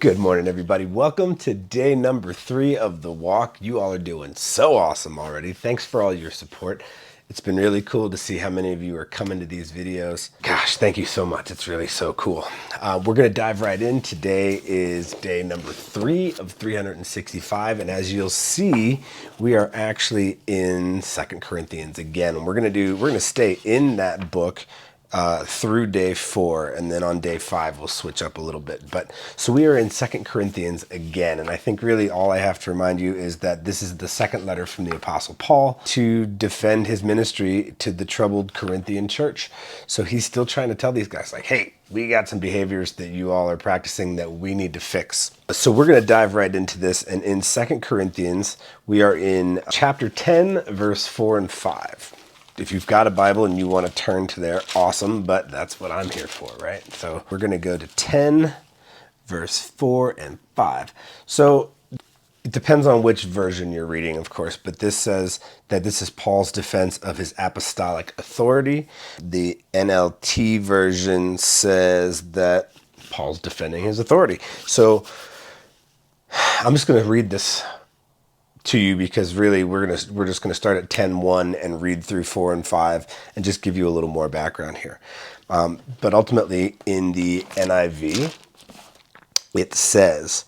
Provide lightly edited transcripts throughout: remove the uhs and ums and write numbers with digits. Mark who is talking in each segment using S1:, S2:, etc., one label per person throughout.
S1: Good morning, everybody. Welcome to day number 3 of the walk. You all are doing so awesome already. Thanks for all your support. It's been really cool to see how many of you are coming to these videos. Gosh, thank you so much. It's really so cool. We're going to dive right in. Today is day number 3 of 365. And as you'll see, we are actually in 2 Corinthians again. And we're going to stay in that book through day 4, and then on day 5 we'll switch up a little bit. But so we are in 2 Corinthians again, and I think really all I have to remind you is that this is the second letter from the Apostle Paul to defend his ministry to the troubled Corinthian church. So he's still trying to tell these guys, like, hey, we got some behaviors that you all are practicing that we need to fix. So we're going to dive right into this, and in 2 Corinthians we are in chapter 10, verse 4 and 5. If you've got a Bible and you want to turn to there, awesome, but that's what I'm here for, right? So we're going to go to 10, verse 4 and 5. So it depends on which version you're reading, of course, but this says that this is Paul's defense of his apostolic authority. The NLT version says that Paul's defending his authority. So I'm just going to read this to you because really we're just gonna start at 10:1 and read through 4 and 5 and just give you a little more background here. But ultimately in the NIV, it says,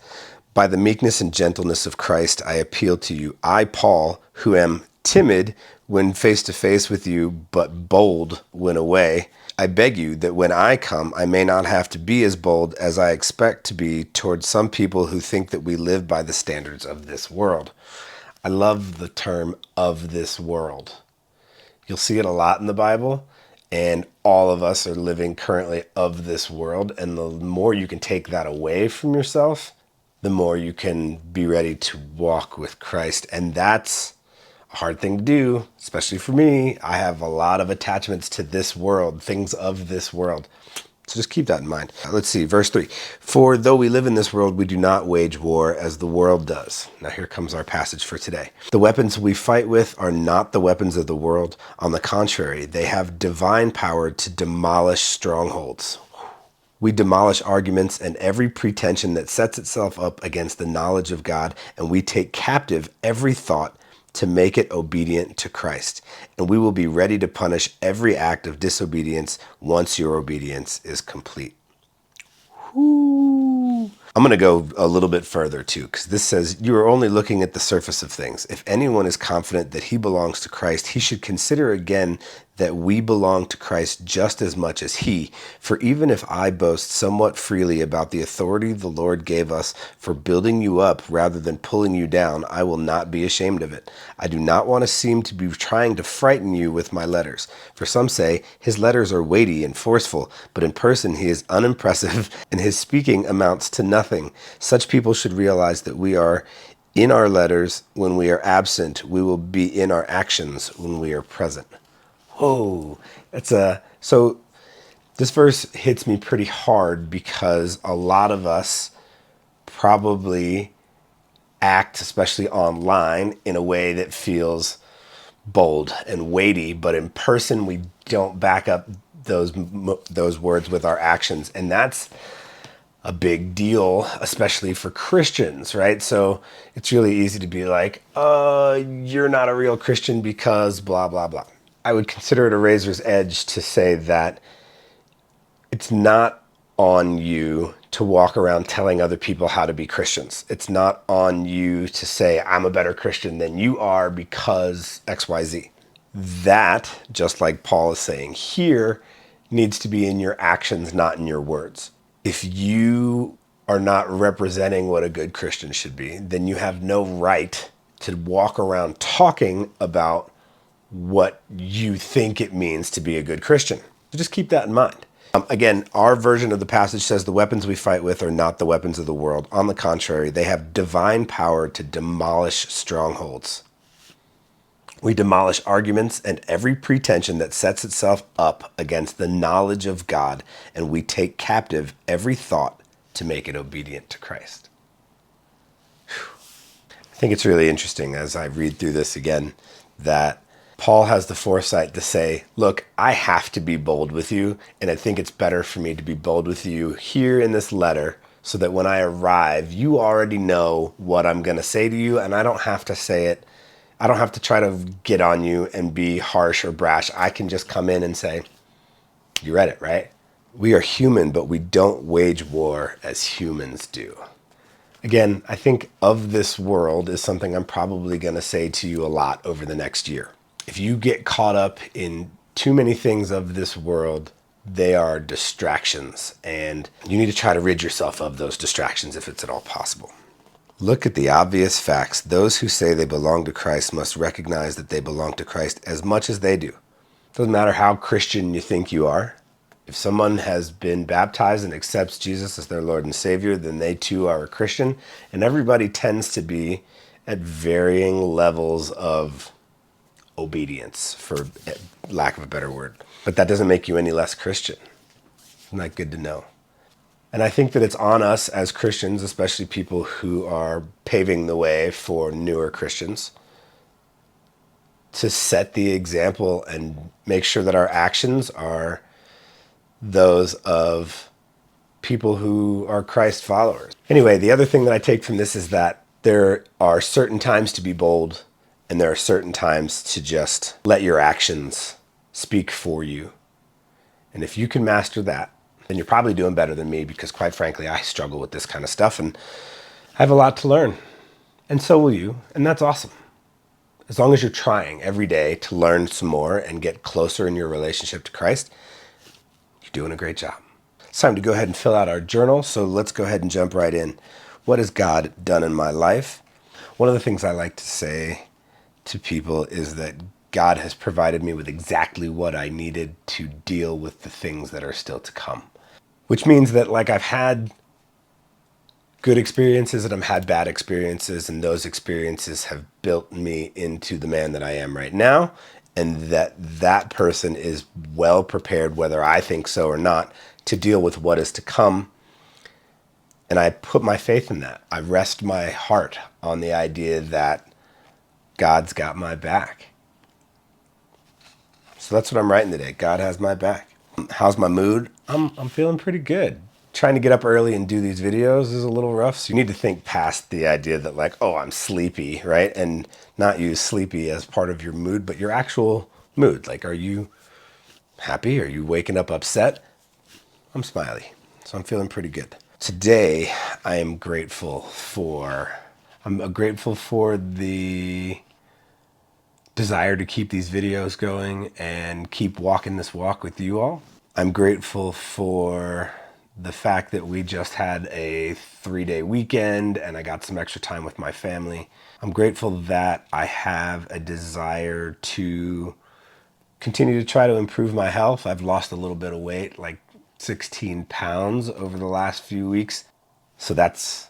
S1: "By the meekness and gentleness of Christ, I appeal to you. I, Paul, who am timid when face to face with you, but bold when away. I beg you that when I come, I may not have to be as bold as I expect to be towards some people who think that we live by the standards of this world." I love the term "of this world." You'll see it a lot in the Bible, and all of us are living currently of this world. And the more you can take that away from yourself, the more you can be ready to walk with Christ. And that's a hard thing to do, especially for me. I have a lot of attachments to this world, things of this world. So just keep that in mind. Let's see, verse 3. "For though we live in this world, we do not wage war as the world does." Now here comes our passage for today. "The weapons we fight with are not the weapons of the world. On the contrary, they have divine power to demolish strongholds. We demolish arguments and every pretension that sets itself up against the knowledge of God, and we take captive every thought to make it obedient to Christ. And we will be ready to punish every act of disobedience once your obedience is complete." Whoo. I'm going to go a little bit further too, because this says, "You are only looking at the surface of things. If anyone is confident that he belongs to Christ, he should consider again that we belong to Christ just as much as he. For even if I boast somewhat freely about the authority the Lord gave us for building you up rather than pulling you down, I will not be ashamed of it. I do not want to seem to be trying to frighten you with my letters. For some say, his letters are weighty and forceful, but in person he is unimpressive and his speaking amounts to nothing. Such people should realize that we are in our letters when we are absent. We will be in our actions when we are present." Whoa, so this verse hits me pretty hard because a lot of us probably act, especially online, in a way that feels bold and weighty, but in person we don't back up those words with our actions, and that's a big deal, especially for Christians, right? So it's really easy to be like, you're not a real Christian because blah, blah, blah. I would consider it a razor's edge to say that it's not on you to walk around telling other people how to be Christians. It's not on you to say, I'm a better Christian than you are because XYZ. That, just like Paul is saying here, needs to be in your actions, not in your words. If you are not representing what a good Christian should be, then you have no right to walk around talking about what you think it means to be a good Christian. So just keep that in mind. Again, our version of the passage says the weapons we fight with are not the weapons of the world. On the contrary, they have divine power to demolish strongholds. We demolish arguments and every pretension that sets itself up against the knowledge of God, and we take captive every thought to make it obedient to Christ. I think it's really interesting as I read through this again that Paul has the foresight to say, look, I have to be bold with you, and I think it's better for me to be bold with you here in this letter so that when I arrive, you already know what I'm going to say to you, and I don't have to say it. I don't have to try to get on you and be harsh or brash. I can just come in and say, you read it, right? We are human, but we don't wage war as humans do. Again, I think of this world is something I'm probably going to say to you a lot over the next year. If you get caught up in too many things of this world, they are distractions, and you need to try to rid yourself of those distractions if it's at all possible. Look at the obvious facts. Those who say they belong to Christ must recognize that they belong to Christ as much as they do. Doesn't matter how Christian you think you are. If someone has been baptized and accepts Jesus as their Lord and Savior, then they too are a Christian. And everybody tends to be at varying levels of obedience, for lack of a better word. But that doesn't make you any less Christian. Isn't that good to know? And I think that it's on us as Christians, especially people who are paving the way for newer Christians, to set the example and make sure that our actions are those of people who are Christ followers. Anyway, the other thing that I take from this is that there are certain times to be bold, and there are certain times to just let your actions speak for you. And if you can master that, then you're probably doing better than me, because quite frankly, I struggle with this kind of stuff and I have a lot to learn. And so will you, and that's awesome. As long as you're trying every day to learn some more and get closer in your relationship to Christ, you're doing a great job. It's time to go ahead and fill out our journal, so let's go ahead and jump right in. What has God done in my life? One of the things I like to say to people is that God has provided me with exactly what I needed to deal with the things that are still to come. Which means that, like, I've had good experiences and I've had bad experiences, and those experiences have built me into the man that I am right now, and that person is well prepared, whether I think so or not, to deal with what is to come. And I put my faith in that. I rest my heart on the idea that God's got my back. So that's what I'm writing today. God has my back. How's my mood? I'm feeling pretty good. Trying to get up early and do these videos is a little rough. So you need to think past the idea that, like, oh, I'm sleepy, right? And not use sleepy as part of your mood, but your actual mood. Like, are you happy? Are you waking up upset? I'm smiley, so I'm feeling pretty good. Today, I'm grateful for the desire to keep these videos going and keep walking this walk with you all. I'm grateful for the fact that we just had a 3-day weekend and I got some extra time with my family. I'm grateful that I have a desire to continue to try to improve my health. I've lost a little bit of weight, like 16 pounds over the last few weeks. So that's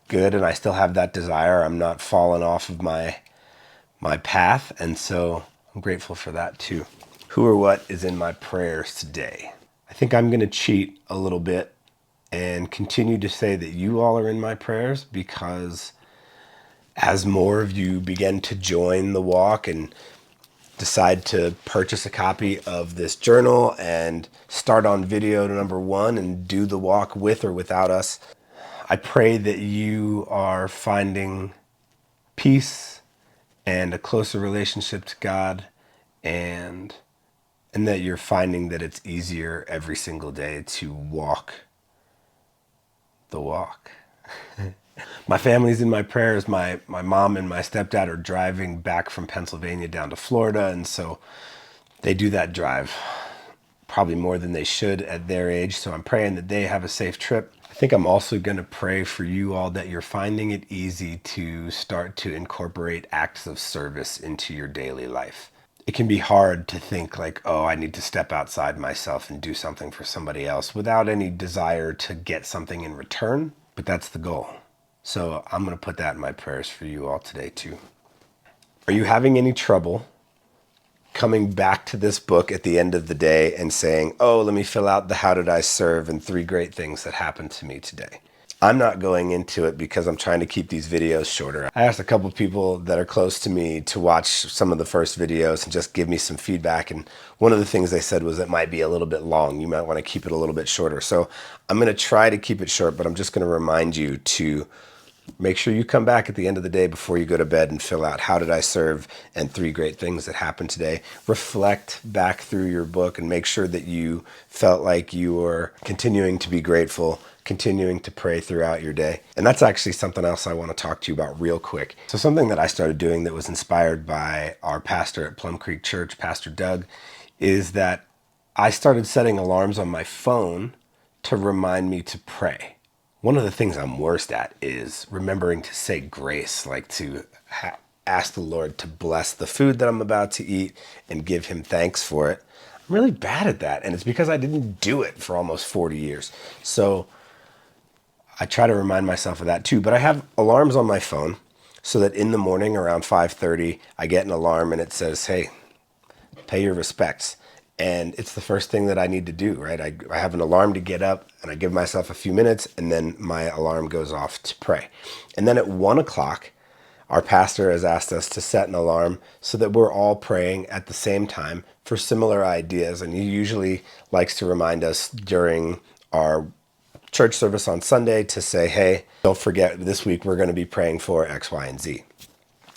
S1: good, and I still have that desire. I'm not falling off of my path, and so I'm grateful for that too. Who or what is in my prayers today? I think I'm going to cheat a little bit and continue to say that you all are in my prayers, because as more of you begin to join the walk and decide to purchase a copy of this journal and start on video number 1 and do the walk with or without us, I pray that you are finding peace and a closer relationship to God, and that you're finding that it's easier every single day to walk the walk. My family's in my prayers. My mom and my stepdad are driving back from Pennsylvania down to Florida, and so they do that drive probably more than they should at their age, so I'm praying that they have a safe trip. I think I'm also going to pray for you all that you're finding it easy to start to incorporate acts of service into your daily life. It can be hard to think like, oh, I need to step outside myself and do something for somebody else without any desire to get something in return, but that's the goal. So I'm going to put that in my prayers for you all today too. Are you having any trouble coming back to this book at the end of the day and saying, oh, let me fill out the how did I serve and 3 great things that happened to me today? I'm not going into it because I'm trying to keep these videos shorter. I asked a couple people that are close to me to watch some of the first videos and just give me some feedback. And one of the things they said was it might be a little bit long. You might want to keep it a little bit shorter. So I'm going to try to keep it short, but I'm just going to remind you to make sure you come back at the end of the day before you go to bed and fill out how did I serve and 3 great things that happened today. Reflect back through your book and make sure that you felt like you were continuing to be grateful, continuing to pray throughout your day. And that's actually something else I want to talk to you about real quick. So something that I started doing that was inspired by our pastor at Plum Creek Church, Pastor Doug, is that I started setting alarms on my phone to remind me to pray. One of the things I'm worst at is remembering to say grace, like to ask the Lord to bless the food that I'm about to eat and give him thanks for it. I'm really bad at that, and it's because I didn't do it for almost 40 years. So I try to remind myself of that too, but I have alarms on my phone so that in the morning around 5:30, I get an alarm and it says, hey, pay your respects. And it's the first thing that I need to do, right? I have an alarm to get up and I give myself a few minutes and then my alarm goes off to pray. And then at 1 o'clock, our pastor has asked us to set an alarm so that we're all praying at the same time for similar ideas. And he usually likes to remind us during our church service on Sunday to say, hey, don't forget this week we're going to be praying for X, Y, and Z.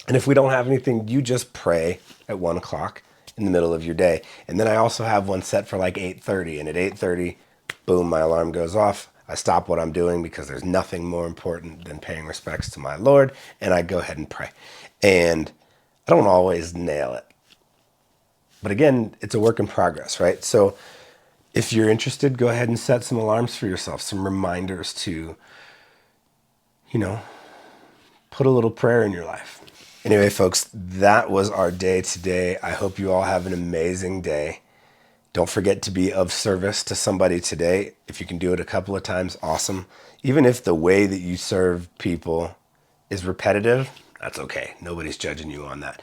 S1: And if we don't have anything, you just pray at 1 o'clock in the middle of your day. And then I also have one set for like 8:30. And at 8:30, boom, my alarm goes off. I stop what I'm doing because there's nothing more important than paying respects to my Lord. And I go ahead and pray. And I don't always nail it. But again, it's a work in progress, right? So if you're interested, go ahead and set some alarms for yourself, some reminders to, put a little prayer in your life. Anyway, folks, that was our day today. I hope you all have an amazing day. Don't forget to be of service to somebody today. If you can do it a couple of times, awesome. Even if the way that you serve people is repetitive, that's okay. Nobody's judging you on that.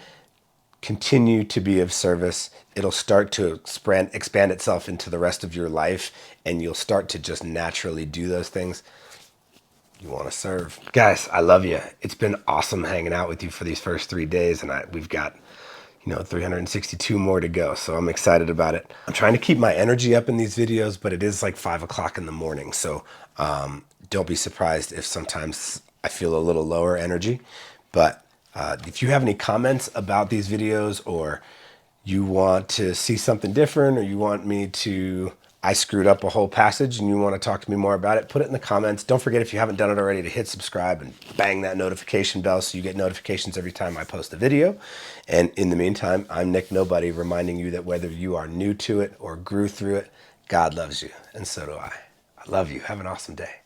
S1: Continue to be of service. It'll start to expand itself into the rest of your life, and you'll start to just naturally do those things. You want to serve. Guys, I love you. It's been awesome hanging out with you for these first 3 days, and we've got 362 more to go, so I'm excited about it. I'm trying to keep my energy up in these videos, but it is like 5 o'clock in the morning, so don't be surprised if sometimes I feel a little lower energy. But if you have any comments about these videos, or you want to see something different, or you want me to I screwed up a whole passage and you want to talk to me more about it, put it in the comments. Don't forget, if you haven't done it already, to hit subscribe and bang that notification bell so you get notifications every time I post a video. And in the meantime, I'm Nick Nobody, reminding you that whether you are new to it or grew through it, God loves you, and so do I. I love you. Have an awesome day.